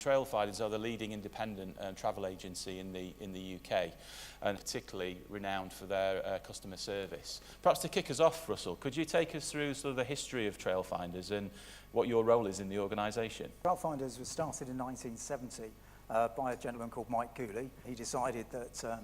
Trailfinders are the leading independent travel agency in the UK, and particularly renowned for their customer service. Perhaps to kick us off, Russell, could you take us through sort of the history of Trailfinders and what your role is in the organisation? Trailfinders was started in 1970 by a gentleman called Mike Cooley. He decided that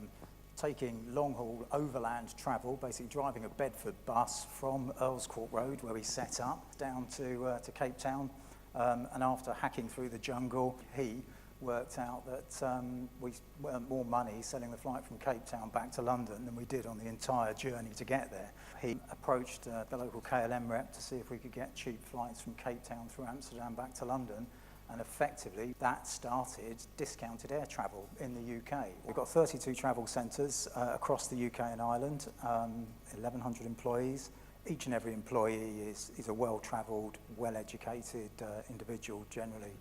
taking long-haul overland travel, basically driving a Bedford bus from Earls Court Road, where we set up, down to Cape Town, and after hacking through the jungle, he worked out that we earned more money selling the flight from Cape Town back to London than we did on the entire journey to get there. He approached the local KLM rep to see if we could get cheap flights from Cape Town through Amsterdam back to London, and effectively that started discounted air travel in the UK. We've got 32 travel centres across the UK and Ireland, 1,100 employees. Each and every employee is a well-travelled, well-educated individual, generally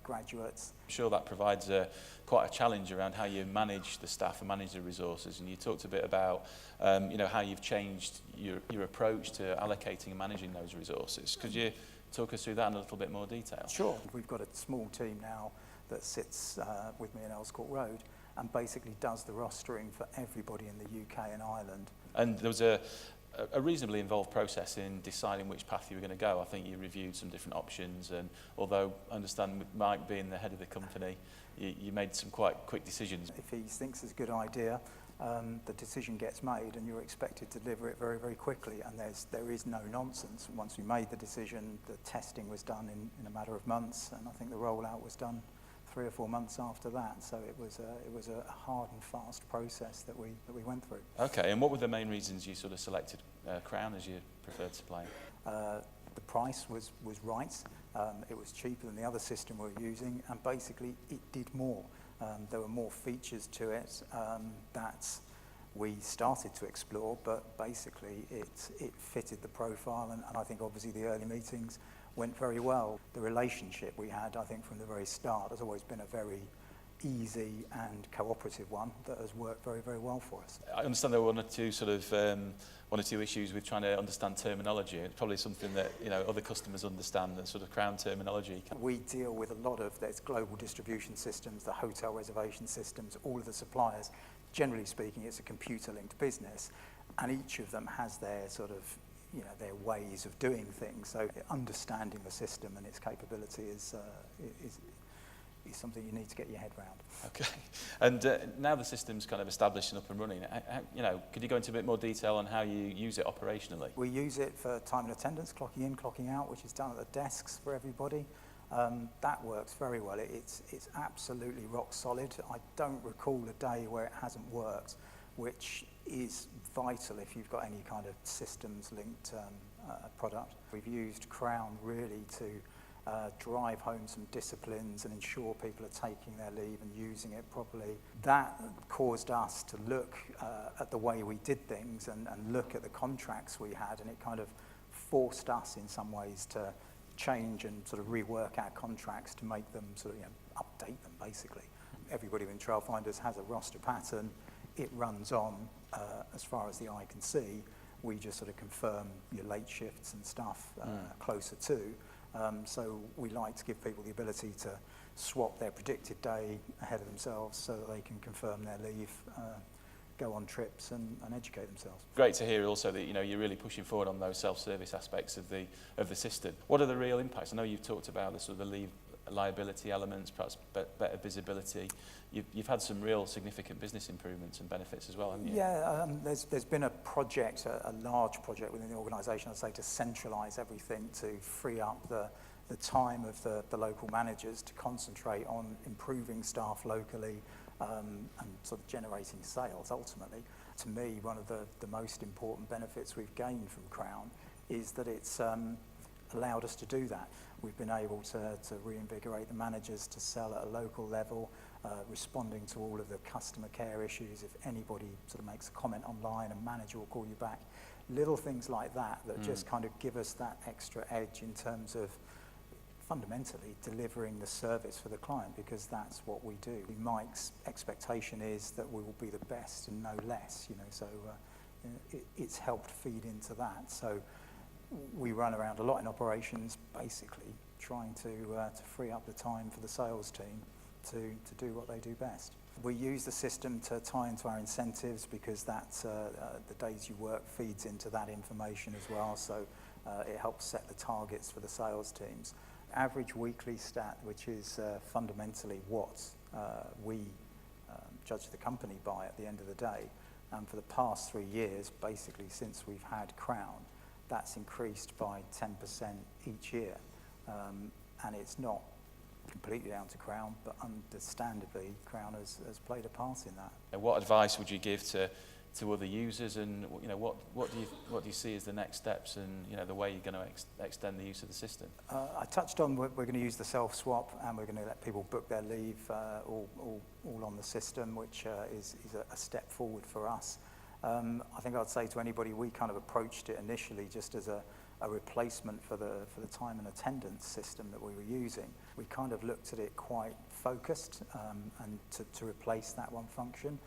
graduates. I'm sure that provides quite a challenge around how you manage the staff and manage the resources, and you talked a bit about how you've changed your approach to allocating and managing those resources. Could you talk us through that in a little bit more detail? Sure. We've got a small team now that sits with me in Earls Court Road and basically does the rostering for everybody in the UK and Ireland. And there was a reasonably involved process in deciding which path you were going to go. I think you reviewed some different options, and although I understand Mike being the head of the company, you made some quite quick decisions. If he thinks it's a good idea, the decision gets made and you're expected to deliver it very, very quickly, and there is no nonsense. Once we made the decision, the testing was done in a matter of months, and I think the rollout was done 3 or 4 months after that. So it was a hard and fast process that we went through. Okay, and what were the main reasons you sort of selected Crown as your preferred supplier? The price was right. It was cheaper than the other system we were using, and basically it did more. There were more features to it that we started to explore, but basically it fitted the profile, and I think obviously the early meetings went very well. The relationship we had, I think from the very start, has always been a very easy and cooperative one that has worked very, very well for us. I understand there were one or two issues with trying to understand terminology. It's probably something that other customers understand, the sort of Crown terminology. We deal with a lot of there's global distribution systems, the hotel reservation systems, all of the suppliers. Generally speaking, it's a computer-linked business, and each of them has their sort of their ways of doing things. So understanding the system and its capability is something you need to get your head around. Okay. And now the system's kind of established and up and running, could you go into a bit more detail on how you use it operationally? We use it for time and attendance, clocking in, clocking out, which is done at the desks for everybody. That works very well. It's absolutely rock solid. I don't recall a day where it hasn't worked, which is vital if you've got any kind of systems linked product. We've used Crown really to drive home some disciplines and ensure people are taking their leave and using it properly. That caused us to look at the way we did things and look at the contracts we had, and it kind of forced us in some ways to change and sort of rework our contracts to make them sort of update them basically. Everybody in Trailfinders has a roster pattern. It runs on as far as the eye can see. We just sort of confirm your late shifts and stuff closer to. So we like to give people the ability to swap their predicted day ahead of themselves so that they can confirm their leave, go on trips and educate themselves. Great to hear also that you're really pushing forward on those self-service aspects of the system. What are the real impacts? I know you've talked about the sort of the leave liability elements, perhaps better visibility. You've had some real significant business improvements and benefits as well, haven't you? Yeah, there's been a project, a large project within the organisation, I'd say, to centralise everything, to free up the time of the local managers to concentrate on improving staff locally and sort of generating sales ultimately. To me, one of the most important benefits we've gained from Crown is that it's allowed us to do that. We've been able to reinvigorate the managers to sell at a local level, responding to all of the customer care issues. If anybody sort of makes a comment online, a manager will call you back. Little things like that just kind of give us that extra edge in terms of fundamentally delivering the service for the client, because that's what we do. Mike's expectation is that we will be the best and no less, so it's helped feed into that. So we run around a lot in operations, basically trying to free up the time for the sales team to do what they do best. We use the system to tie into our incentives because that's the days you work feeds into that information as well, so it helps set the targets for the sales teams. Average weekly stat, which is fundamentally what we judge the company by at the end of the day, and for the past 3 years, basically since we've had Crown, that's increased by 10% each year. And it's not completely down to Crown, but understandably, Crown has played a part in that. And what advice would you give to other users, and you know, what do you see as the next steps, and you know, the way you're going to extend the use of the system? I touched on we're going to use the self-swap, and we're going to let people book their leave all on the system, which is a step forward for us. I think I'd say to anybody, we kind of approached it initially just as a replacement for the time and attendance system that we were using. We kind of looked at it quite focused, and to replace that one function.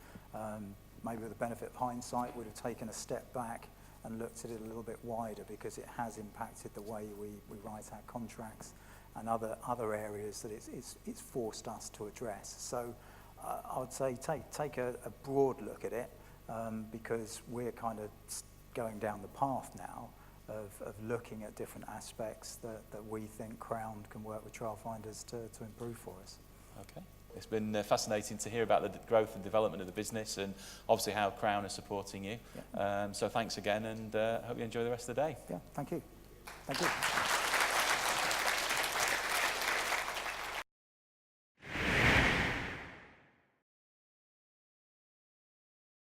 Maybe with the benefit of hindsight, we'd have taken a step back and looked at it a little bit wider, because it has impacted the way we write our contracts and other areas that it's forced us to address. So I would say take a broad look at it, because we're kind of going down the path now of looking at different aspects that we think Crown can work with Trailfinders to improve for us. Okay. It's been fascinating to hear about the growth and development of the business, and obviously how Crown is supporting you. Yeah. So thanks again, and hope you enjoy the rest of the day. Yeah, thank you. Thank you.